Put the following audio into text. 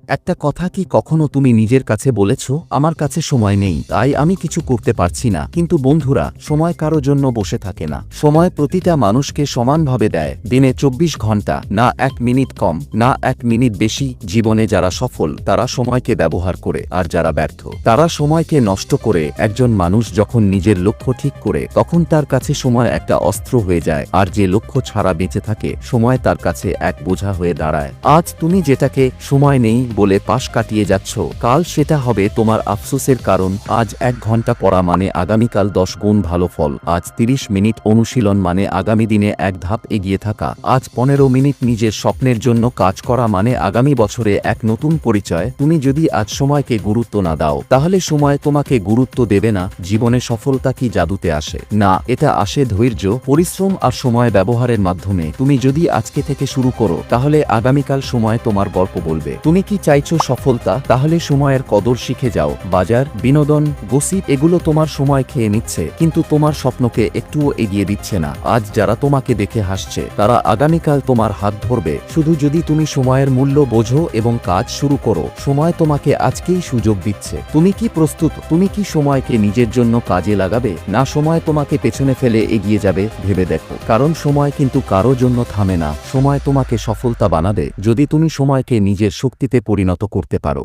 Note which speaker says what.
Speaker 1: একটা কথা কি কখনো তুমি নিজের কাছে বলেছো, আমার কাছে সময় নেই তাই আমি কিছু করতে পারছি না? কিন্তু বন্ধুরা, সময় কারো জন্য বসে থাকে না। সময় প্রতিটা মানুষকে সমানভাবে দেয়। দিনে 24 ঘন্টা, না 1 মিনিট কম, না 1 মিনিট বেশি। জীবনে যারা সফল তারা সময়কে ব্যবহার করে, আর যারা ব্যর্থ তারা সময়কে নষ্ট করে। একজন মানুষ যখন নিজের লক্ষ্য ঠিক করে, তখন তার কাছে সময় একটা অস্ত্র হয়ে যায়, আর যে লক্ষ্য ছাড়া বেঁচে থাকে, সময় তার কাছে এক বোঝা হয়ে দাঁড়ায়। আজ তুমি যেটাকে সময় নেই বলে পাশ কাটিয়ে যাচ্ছ, কাল সেটা হবে তোমার আফসোসের কারণ। আজ 1 ঘন্টা পড়া মানে আগামীকাল 10 গুণ ভালো ফল। আজ 30 মিনিট অনুশীলন মানে আগামী দিনে এক ধাপ এগিয়ে থাকা। আজ 15 মিনিট নিজের স্বপ্নের জন্য কাজ করা মানে আগামী বছরে এক নতুন পরিচয়। তুমি যদি আজ সময়কে গুরুত্ব না দাও, তাহলে সময় তোমাকে গুরুত্ব দেবে না। জীবনে সফলতা কি জাদুতে আসে? না, এটা আসে ধৈর্য, পরিশ্রম আর সময় ব্যবহারের মাধ্যমে। তুমি যদি আজকে থেকে শুরু করো, তাহলে আগামীকাল সময় তোমার গল্প বলবে। তুমি কি চাইছো সফলতা? তাহলে সময়ের কদর শিখে যাও। বাজার, বিনোদন, গসিপ এগুলো তোমার সময় খেয়ে নিচ্ছে, কিন্তু তোমার স্বপ্নকে একটুও এগিয়ে দিচ্ছে না। আজ যারা তোমাকে দেখে হাসছে, তারা আগামীকাল তোমার হাত ধরবে। শুধু যদি তুমি সময়ের মূল্য বোঝো এবং কাজ শুরু করো। সময় তোমাকে আজকেই সুযোগ দিচ্ছে। তুমি কি প্রস্তুত? তুমি কি সময়কে নিজের জন্য কাজে লাগাবে, না সময় তোমাকে পেছনে ফেলে এগিয়ে যাবে? ভেবে দেখো, কারণ সময় কিন্তু কারো জন্য থামে না। সময় তোমাকে সফলতা বানাবে, যদি তুমি সময়কে নিজের শক্তিতে পরিণত করতে পারো।